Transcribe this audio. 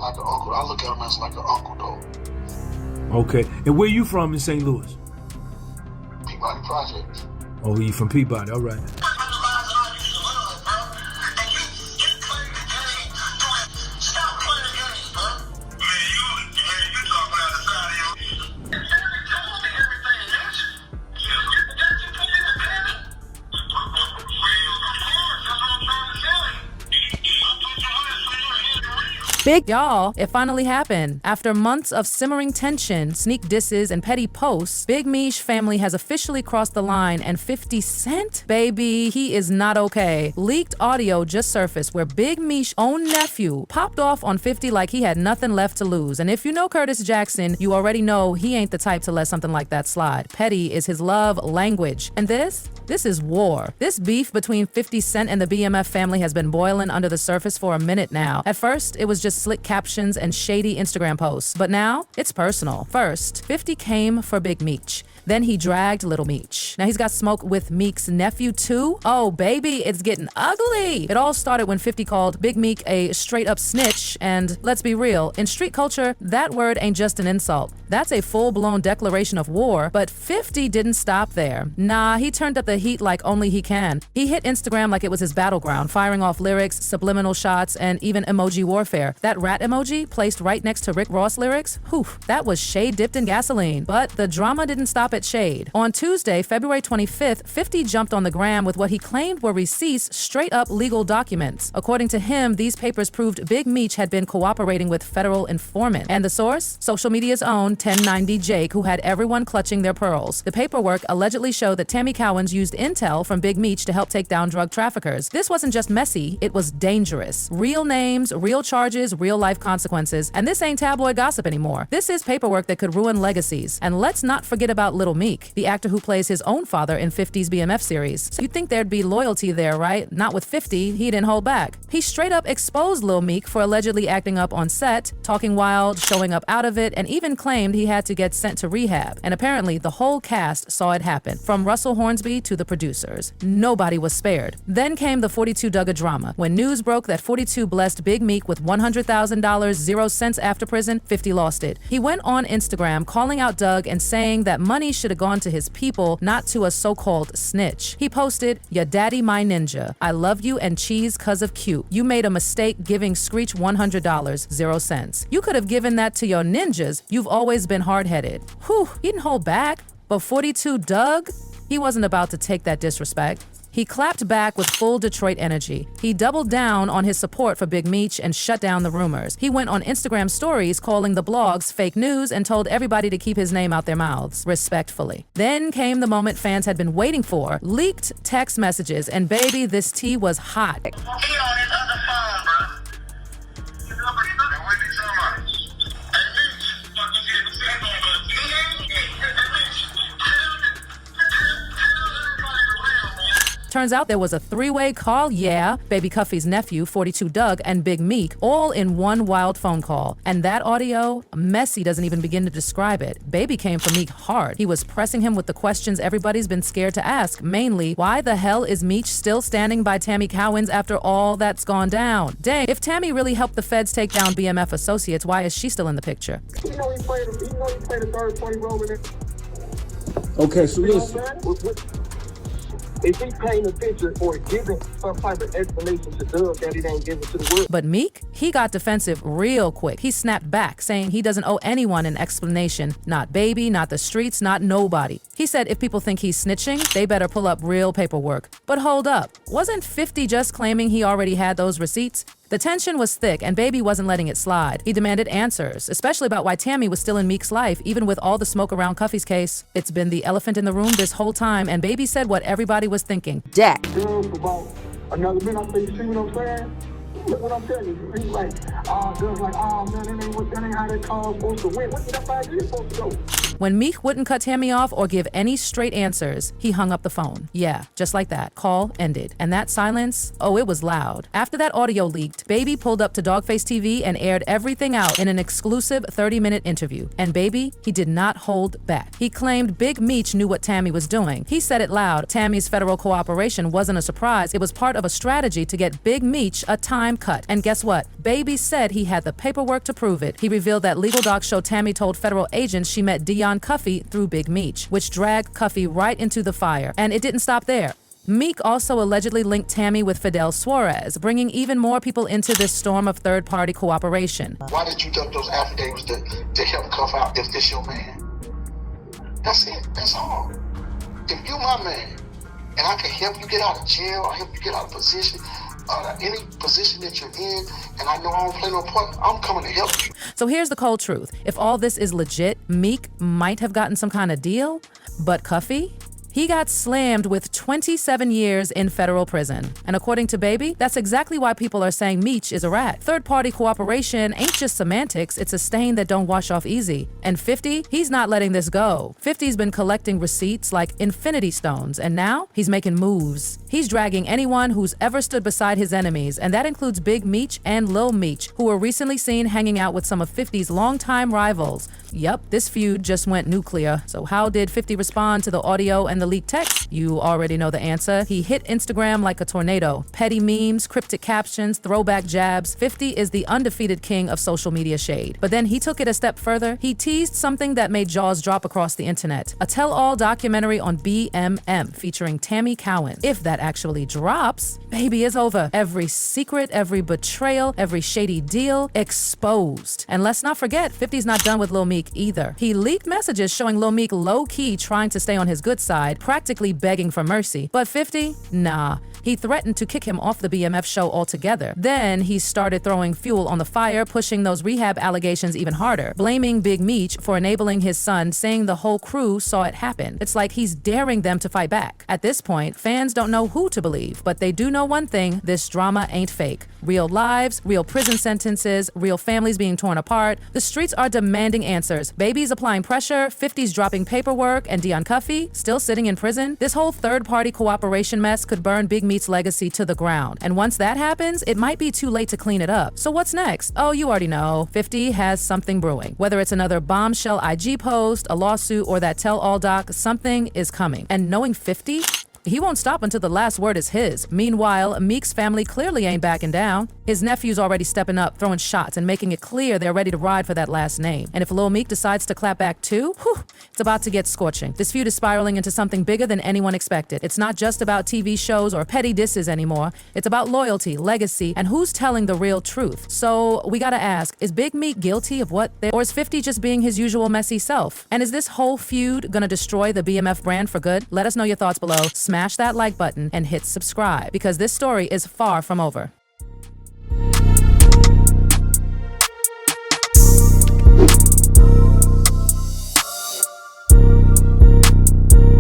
like an uncle. I look at him as like an uncle, though. Okay. And where you from in St. Louis? Peabody Project. Oh, you from Peabody. All right. Big y'all, it finally happened. After months of simmering tension, sneak disses, and petty posts, Big Meech family has officially crossed the line, and 50 Cent? Baby, he is not okay. Leaked audio just surfaced where Big Meech's own nephew popped off on 50 like he had nothing left to lose. And if you know Curtis Jackson, you already know he ain't the type to let something like that slide. Petty is his love language. And this is war. This beef between 50 Cent and the BMF family has been boiling under the surface for a minute now. At first, it was just slick captions and shady Instagram posts, but now it's personal. First, 50 came for Big Meech. Then he dragged Lil Meech. Now he's got smoke with Meek's nephew too. Oh baby, it's getting ugly. It all started when 50 called Big Meek a straight up snitch, and let's be real, in street culture, that word ain't just an insult. That's a full-blown declaration of war, but 50 didn't stop there. Nah, he turned up the heat like only he can. He hit Instagram like it was his battleground, firing off lyrics, subliminal shots, and even emoji warfare. That rat emoji placed right next to Rick Ross lyrics, whew, that was shade dipped in gasoline. But the drama didn't stop at shade. On Tuesday, February 25th, 50 jumped on the gram with what he claimed were receipts, straight up legal documents. According to him, these papers proved Big Meech had been cooperating with federal informant. And the source? Social media's own 1090 Jake, who had everyone clutching their pearls. The paperwork allegedly showed that Tammy Cowens used intel from Big Meech to help take down drug traffickers. This wasn't just messy, it was dangerous. Real names, real charges, real life consequences. And this ain't tabloid gossip anymore. This is paperwork that could ruin legacies. And let's not forget about Lil Meech, the actor who plays his own father in 50's BMF series. So you'd think there'd be loyalty there, right? Not with 50, he didn't hold back. He straight up exposed Lil Meech for allegedly acting up on set, talking wild, showing up out of it, and even claimed he had to get sent to rehab. And apparently the whole cast saw it happen, from Russell Hornsby to the producers. Nobody was spared. Then came the 42 Dugg drama. When news broke that 42 blessed Big Meech with $100,000, 0 cents after prison, 50 lost it. He went on Instagram calling out Dugg and saying that money should have gone to his people, not to a so-called snitch. He posted, "Your daddy my ninja. I love you and cheese cause of cute. You made a mistake giving Screech $100, 0 cents. You could have given that to your ninjas. You've always been hard-headed." Whew, he didn't hold back. But 42 Dugg? He wasn't about to take that disrespect. He clapped back with full Detroit energy. He doubled down on his support for Big Meech and shut down the rumors. He went on Instagram stories calling the blogs fake news and told everybody to keep his name out their mouths, respectfully. Then came the moment fans had been waiting for, leaked text messages, and baby, this tea was hot. He on his other phone, bro. Turns out there was a three-way call, yeah. Baby Cuffy's nephew, 42 Dugg, and Big Meech, all in one wild phone call. And that audio, messy doesn't even begin to describe it. Baby came for Meech hard. He was pressing him with the questions everybody's been scared to ask, mainly, why the hell is Meech still standing by Tammy Cowens after all that's gone down? Dang, if Tammy really helped the feds take down BMF associates, why is she still in the picture? You know he played a third-party role in it. Okay, so listen. If he paint a picture or giving some type of explanation to Dugg that he ain't giving to the world. But Meek, he got defensive real quick. He snapped back, saying he doesn't owe anyone an explanation. Not Baby, not the streets, not nobody. He said if people think he's snitching, they better pull up real paperwork. But hold up, wasn't 50 just claiming he already had those receipts? The tension was thick, and Baby wasn't letting it slide. He demanded answers, especially about why Tammy was still in Meek's life, even with all the smoke around Cuffy's case. It's been the elephant in the room this whole time, and Baby said what everybody was thinking. Dugg about another minute, I say, you see what I'm saying? Look what I'm telling you. He's like, Doug's like, oh man, that ain't how that call's supposed to win. What did that 5 years supposed to go? When Meech wouldn't cut Tammy off or give any straight answers, he hung up the phone. Yeah, just like that. Call ended. And that silence, oh, it was loud. After that audio leaked, Baby pulled up to Dogface TV and aired everything out in an exclusive 30-minute interview. And Baby, he did not hold back. He claimed Big Meech knew what Tammy was doing. He said it loud. Tammy's federal cooperation wasn't a surprise. It was part of a strategy to get Big Meech a time cut. And guess what? Baby said he had the paperwork to prove it. He revealed that legal docs show Tammy told federal agents she met Dion Cuffey through Big Meech, which dragged Cuffey right into the fire. And it didn't stop there. Meek also allegedly linked Tammy with Fidel Suarez, bringing even more people into this storm of third-party cooperation. Why did you dump those affidavits to help cuff out if this your man? That's it. That's all. If you my man, and I can help you get out of jail, or help you get out of position, any position that you're in, and I know I don't play no part, I'm coming to help you. So here's the cold truth. If all this is legit, Meek might have gotten some kind of deal, but Cuffey? He got slammed with 27 years in federal prison. And according to Baby, that's exactly why people are saying Meech is a rat. Third-party cooperation ain't just semantics, it's a stain that don't wash off easy. And 50, he's not letting this go. 50's been collecting receipts like infinity stones, and now he's making moves. He's dragging anyone who's ever stood beside his enemies, and that includes Big Meech and Lil Meech, who were recently seen hanging out with some of 50's longtime rivals. Yup, this feud just went nuclear. So how did 50 respond to the audio and the leaked text? You already know the answer. He hit Instagram like a tornado. Petty memes, cryptic captions, throwback jabs. 50 is the undefeated king of social media shade. But then he took it a step further. He teased something that made jaws drop across the internet. A tell-all documentary on BMM featuring Tammy Cowan. If that actually drops, baby, it's over. Every secret, every betrayal, every shady deal exposed. And let's not forget, 50's not done with Lil Meech either. He leaked messages showing Lil Meech low-key trying to stay on his good side, practically begging for mercy. But 50? Nah. He threatened to kick him off the BMF show altogether. Then he started throwing fuel on the fire, pushing those rehab allegations even harder, blaming Big Meech for enabling his son, saying the whole crew saw it happen. It's like he's daring them to fight back. At this point, fans don't know who to believe, but they do know one thing: this drama ain't fake. Real lives, real prison sentences, real families being torn apart. The streets are demanding answers. Baby's applying pressure, 50's dropping paperwork, and Dion Cuffey still sitting in prison. This whole third-party cooperation mess could burn Big Meech's legacy to the ground. And once that happens, it might be too late to clean it up. So what's next? Oh, you already know. 50 has something brewing. Whether it's another bombshell IG post, a lawsuit, or that tell-all doc, something is coming. And knowing 50, he won't stop until the last word is his. Meanwhile, Meek's family clearly ain't backing down. His nephew's already stepping up, throwing shots, and making it clear they're ready to ride for that last name. And if Lil Meech decides to clap back too, it's about to get scorching. This feud is spiraling into something bigger than anyone expected. It's not just about TV shows or petty disses anymore. It's about loyalty, legacy, and who's telling the real truth. So we gotta ask, is Big Meech guilty of what or is 50 just being his usual messy self? And is this whole feud gonna destroy the BMF brand for good? Let us know your thoughts below. Smash that like button and hit subscribe, because this story is far from over.